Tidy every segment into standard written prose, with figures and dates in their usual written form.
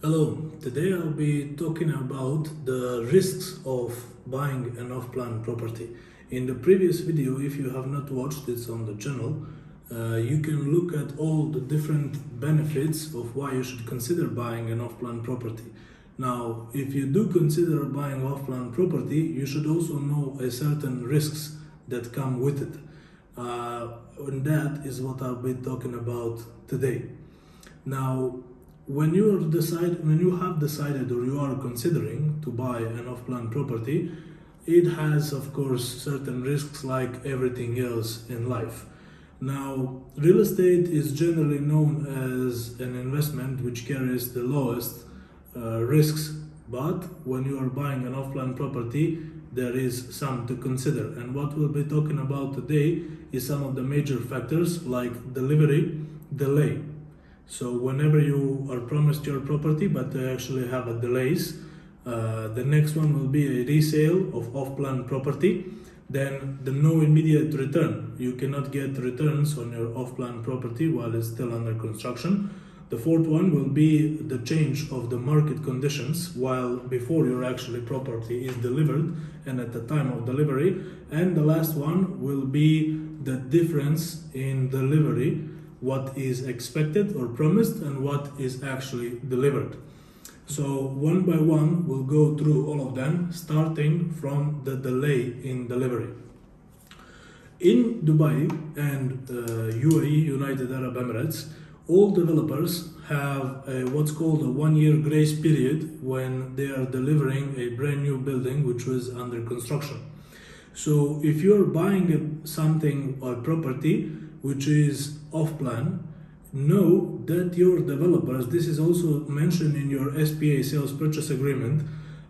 Hello, today I'll be talking about the risks of buying an off-plan property. In the previous video, if you have not watched it on the channel, you can look at all the different benefits of why you should consider buying an off-plan property. Now, if you do consider buying off-plan property, you should also know a certain risks that come with it. And that is what I'll be talking about today. Now, when you have decided or you are considering to buy an off-plan property, it has of course certain risks like everything else in life. Now, real estate is generally known as an investment which carries the lowest risks, but when you are buying an off-plan property, there is some to consider. And what we'll be talking about today is some of the major factors like delivery, delay. So whenever you are promised your property but they actually have a delays, the next one will be a resale of off-plan property. Then the no immediate return. You cannot get returns on your off-plan property while it's still under construction. The fourth one will be the change of the market conditions while before your actually property is delivered and at the time of delivery. And the last one will be the difference in delivery, what is expected or promised and what is actually delivered. So one by one we'll go through all of them, starting from the delay in delivery. In Dubai and UAE, United Arab Emirates, all developers have what's called a 1-year grace period when they are delivering a brand new building which was under construction. So if you're buying something or property which is off-plan, know that your developers, this is also mentioned in your SPA, sales purchase agreement,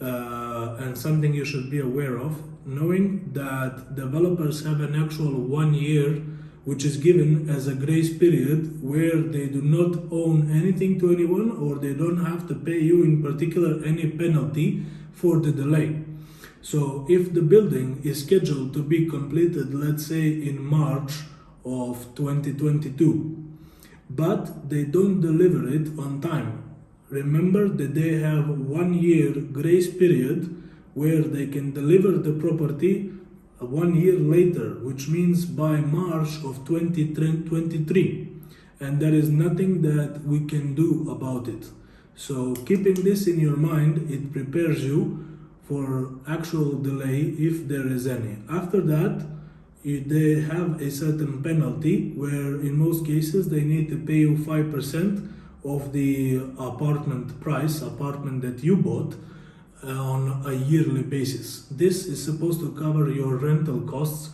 and something you should be aware of, knowing that developers have an actual 1 year which is given as a grace period where they do not own anything to anyone or they don't have to pay you in particular any penalty for the delay. So if the building is scheduled to be completed, let's say in March of 2022, but they don't deliver it on time, remember that they have 1 year grace period where they can deliver the property 1 year later, which means by March of 2023, and there is nothing that we can do about it. So keeping this in your mind, it prepares you for actual delay if there is any. After that, they have a certain penalty where in most cases they need to pay you 5% of the apartment that you bought on a yearly basis. This is supposed to cover your rental costs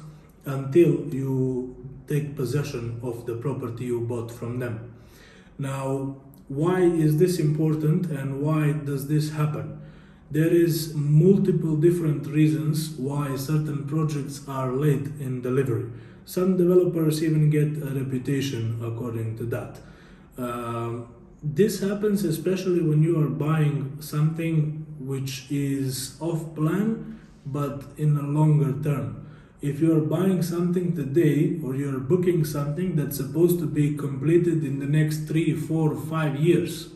until you take possession of the property you bought from them. Now, why is this important and why does this happen? There is multiple different reasons why certain projects are late in delivery. Some developers even get a reputation according to that. This happens especially when you are buying something which is off plan but in a longer term. If you are buying something today or you are booking something that's supposed to be completed in the next 3, 4, 5 years,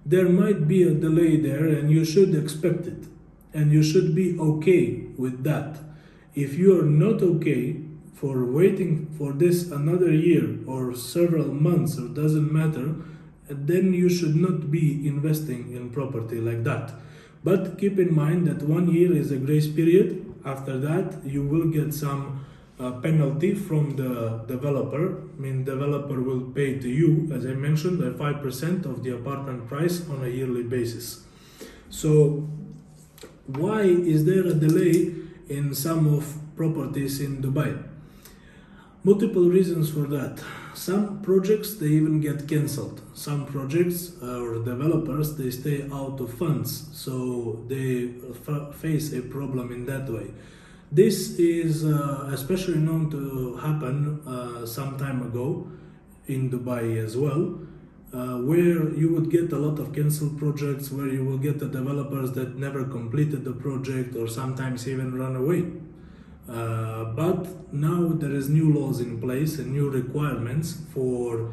there might be a delay there and you should expect it and you should be okay with that. If you are not okay for waiting for this another year or several months, or doesn't matter, then you should not be investing in property like that. But keep in mind that 1 year is a grace period. After that you will get some penalty from the developer. I mean, developer will pay to you, as I mentioned, 5% of the apartment price on a yearly basis. So why is there a delay in some of properties in Dubai? Multiple reasons for that. Some projects, they even get cancelled. Some projects or developers, they stay out of funds, so they face a problem in that way. This is especially known to happen some time ago in Dubai as well, where you would get a lot of cancelled projects, where you will get the developers that never completed the project or sometimes even run away. But now there is new laws in place and new requirements for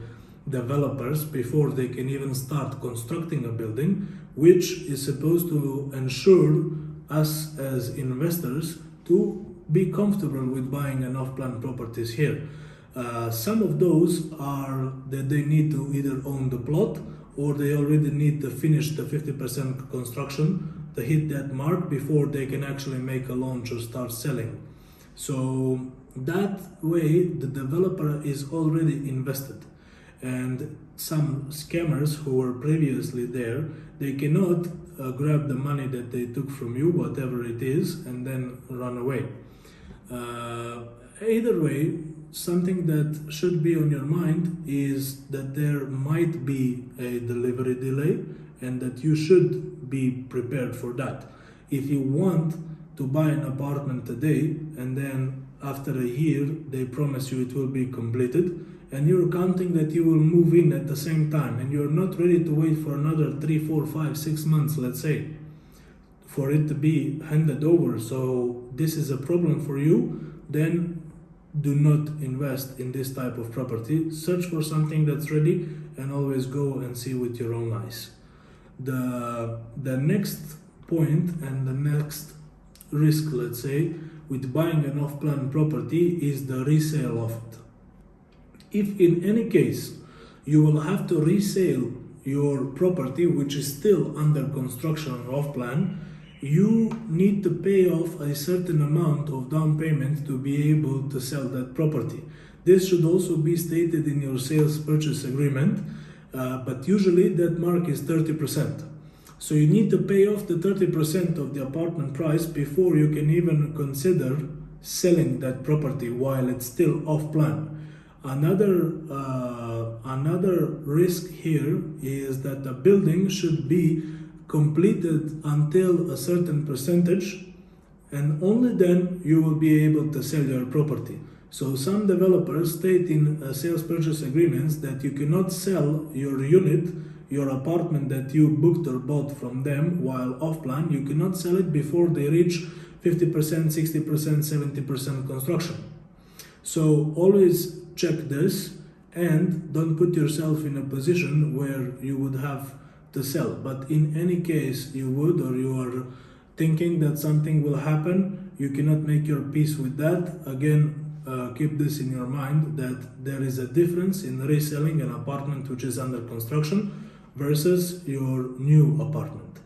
developers before they can even start constructing a building, which is supposed to ensure us as investors to be comfortable with buying an off-plan properties here. Some of those are that they need to either own the plot or they already need to finish the 50% construction to hit that mark before they can actually make a launch or start selling. So that way the developer is already invested, and some scammers who were previously there, they cannot grab the money that they took from you, whatever it is, and then run away. Either way, something that should be on your mind is that there might be a delivery delay and that you should be prepared for that. If you want to buy an apartment today and then after a year they promise you it will be completed, and you're counting that you will move in at the same time, and you're not ready to wait for another 3, 4, 5, 6 months, let's say, for it to be handed over, so this is a problem for you, then do not invest in this type of property. Search for something that's ready and always go and see with your own eyes. The next point and the next risk, let's say, with buying an off-plan property is the resale of it. If in any case you will have to resell your property which is still under construction or off-plan, you need to pay off a certain amount of down payment to be able to sell that property. This should also be stated in your sales purchase agreement, but usually that mark is 30%. So you need to pay off the 30% of the apartment price before you can even consider selling that property while it's still off-plan. Another risk here is that the building should be completed until a certain percentage, and only then you will be able to sell your property. So some developers state in sales purchase agreements that you cannot sell your unit, your apartment that you booked or bought from them while off-plan. You cannot sell it before they reach 50%, 60%, 70% construction. So always check this and don't put yourself in a position where you would have to sell. But in any case you would, or you are thinking that something will happen, you cannot make your peace with that. Again, keep this in your mind that there is a difference in reselling an apartment which is under construction versus your new apartment.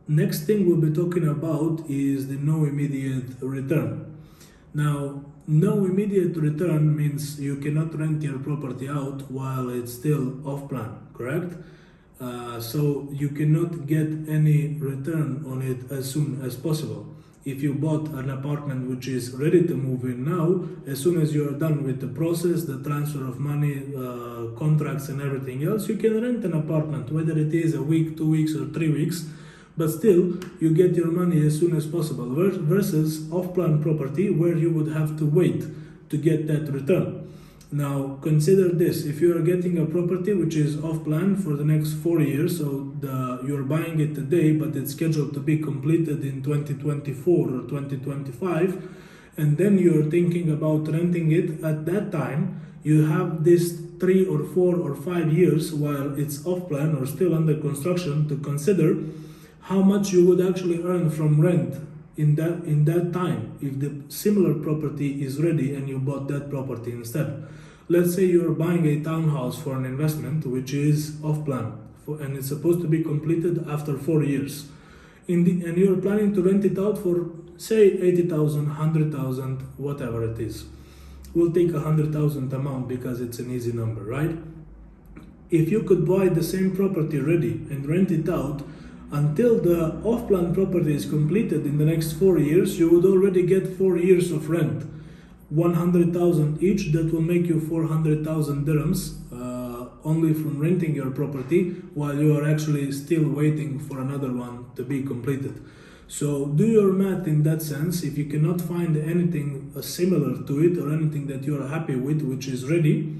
Next thing we'll be talking about is the no immediate return. Now, no immediate return means you cannot rent your property out while it's still off-plan, correct? So you cannot get any return on it as soon as possible. If you bought an apartment which is ready to move in now, as soon as you are done with the process, the transfer of money, contracts and everything else, you can rent an apartment, whether it is a week, 2 weeks or 3 weeks, but still you get your money as soon as possible, versus off-plan property where you would have to wait to get that return. Now consider this: if you are getting a property which is off-plan for the next 4 years, so you're buying it today but it's scheduled to be completed in 2024 or 2025, and then you're thinking about renting it at that time, you have this 3 or 4 or 5 years while it's off-plan or still under construction to consider how much you would actually earn from rent in that time if the similar property is ready and you bought that property instead. Let's say you're buying a townhouse for an investment which is off-plan and it's supposed to be completed after 4 years, and you're planning to rent it out for say 80,000, 100,000, whatever it is. We'll take 100,000 amount because it's an easy number, right? If you could buy the same property ready and rent it out until the off-plan property is completed in the next 4 years, you would already get 4 years of rent, 100,000 each. That will make you 400,000 dirhams only from renting your property while you are actually still waiting for another one to be completed. So do your math in that sense. If you cannot find anything similar to it or anything that you are happy with which is ready,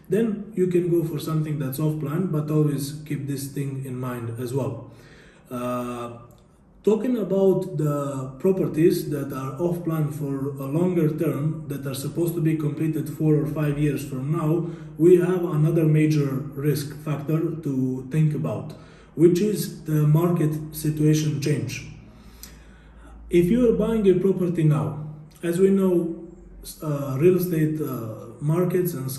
then you can go for something that's off-plan, but always keep this thing in mind as well. Talking about the properties that are off plan for a longer term, that are supposed to be completed 4 or 5 years from now, we have another major risk factor to think about, which is the market situation change. If you are buying a property now, as we know, real estate markets and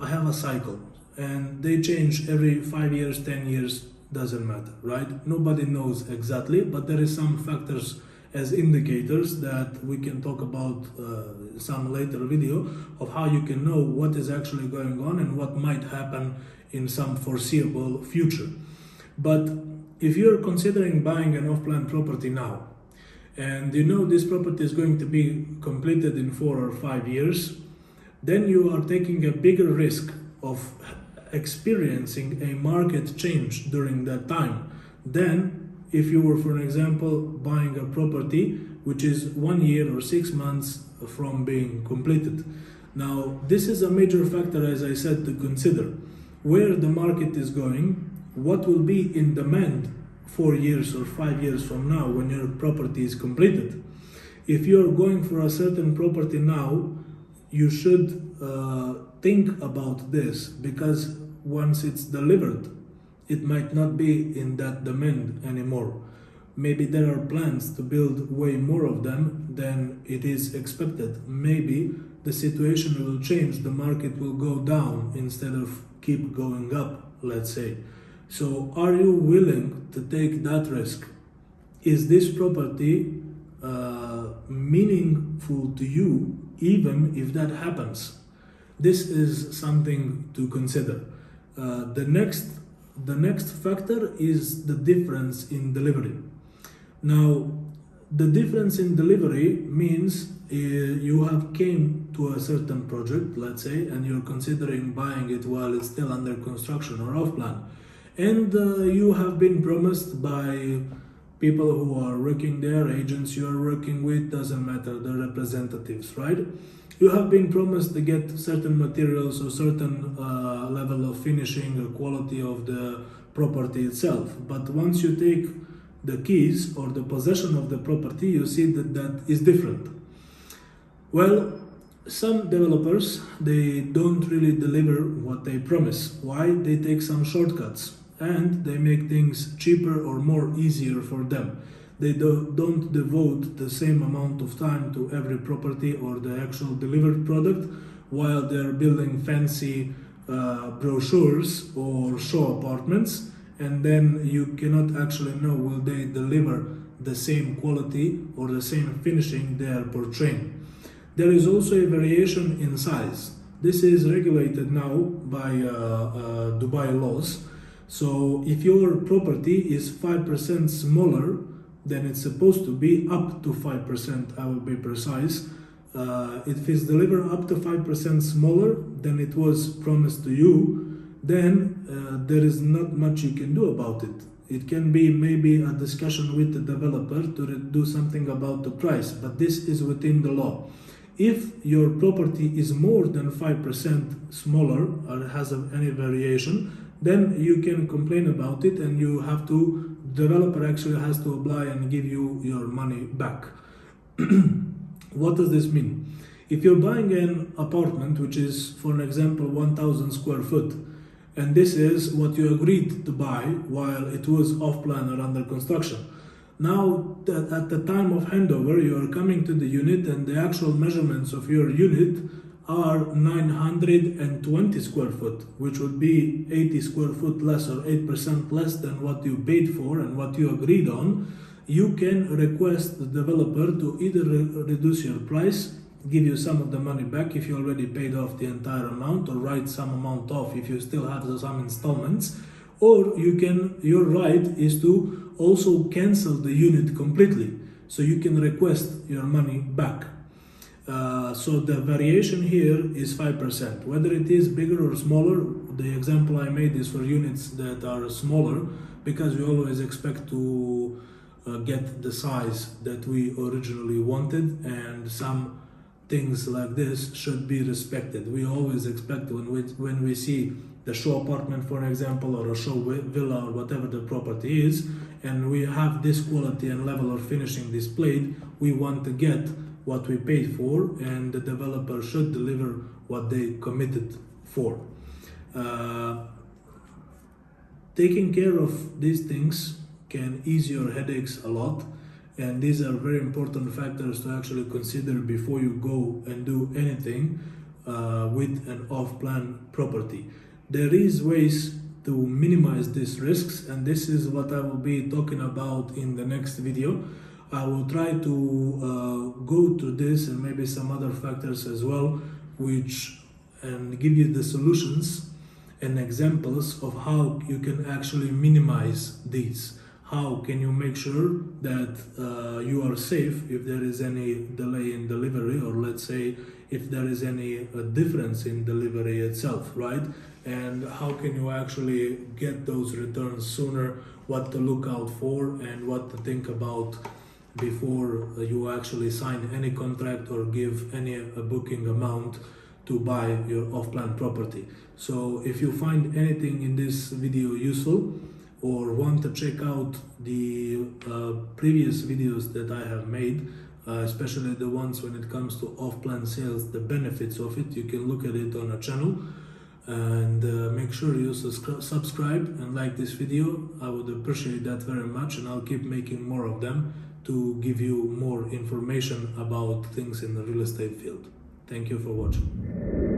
have a cycle, and they change every 5 years, 10 years, doesn't matter, right? Nobody knows exactly, but there is some factors as indicators that we can talk about some later video of how you can know what is actually going on and what might happen in some foreseeable future. But if you're considering buying an off-plan property now, and you know this property is going to be completed in 4 or 5 years, then you are taking a bigger risk of experiencing a market change during that time than if you were, for example, buying a property which is 1 year or 6 months from being completed. Now, this is a major factor, as I said, to consider where the market is going, what will be in demand 4 years or 5 years from now when your property is completed. If you're going for a certain property now, you should think about this, because once it's delivered, it might not be in that demand anymore. Maybe there are plans to build way more of them than it is expected. Maybe the situation will change, the market will go down instead of keep going up, let's say. So are you willing to take that risk? Is this property meaningful to you even if that happens? This is something to consider. The next factor is the difference in delivery. Now, the difference in delivery means you have came to a certain project, let's say, and you're considering buying it while it's still under construction or off plan. And you have been promised by people who are working there, agents you are working with, doesn't matter, the representatives, right? You have been promised to get certain materials or certain level of finishing or quality of the property itself. But once you take the keys or the possession of the property, you see that that is different. Well, some developers, they don't really deliver what they promise. Why? They take some shortcuts and they make things cheaper or more easier for them. They don't devote the same amount of time to every property or the actual delivered product while they're building fancy brochures or show apartments, and then you cannot actually know will they deliver the same quality or the same finishing they are portraying. There is also a variation in size. This is regulated now by Dubai laws. So if your property is 5% smaller than it's supposed to be, up to 5%, I will be precise. If it's delivered up to 5% smaller than it was promised to you, then there is not much you can do about it. It can be maybe a discussion with the developer to do something about the price, but this is within the law. If your property is more than 5% smaller or has any variation, then you can complain about it and you have to, developer actually has to apply and give you your money back. What does this mean? If you're buying an apartment, which is, for an example, 1,000 square foot, and this is what you agreed to buy while it was off plan or under construction. Now, at the time of handover, you are coming to the unit and the actual measurements of your unit are 920 square foot, which would be 80 square foot less or 8% less than what you paid for and what you agreed on. You can request the developer to either reduce your price, give you some of the money back if you already paid off the entire amount, or write some amount off if you still have some installments, or your right is to also cancel the unit completely, so you can request your money back. So the variation here is 5%. Whether it is bigger or smaller, the example I made is for units that are smaller, because we always expect to get the size that we originally wanted, and some things like this should be respected. We always expect when we see the show apartment, for example, or a show villa, or whatever the property is, and we have this quality and level of finishing displayed, we want to get what we paid for, and the developer should deliver what they committed for. Taking care of these things can ease your headaches a lot, and these are very important factors to actually consider before you go and do anything with an off-plan property. There is ways to minimize these risks, and this is what I will be talking about in the next video. I will try to go through this and maybe some other factors as well, and give you the solutions and examples of how you can actually minimize these. How can you make sure that you are safe if there is any delay in delivery, or let's say if there is any difference in delivery itself, right? And how can you actually get those returns sooner, what to look out for and what to think about before you actually sign any contract or give any booking amount to buy your off-plan property. So if you find anything in this video useful, or want to check out the previous videos that I have made, especially the ones when it comes to off-plan sales, the benefits of it, you can look at it on our channel. And make sure you subscribe and like this video. I would appreciate that very much, and I'll keep making more of them to give you more information about things in the real estate field. Thank you for watching.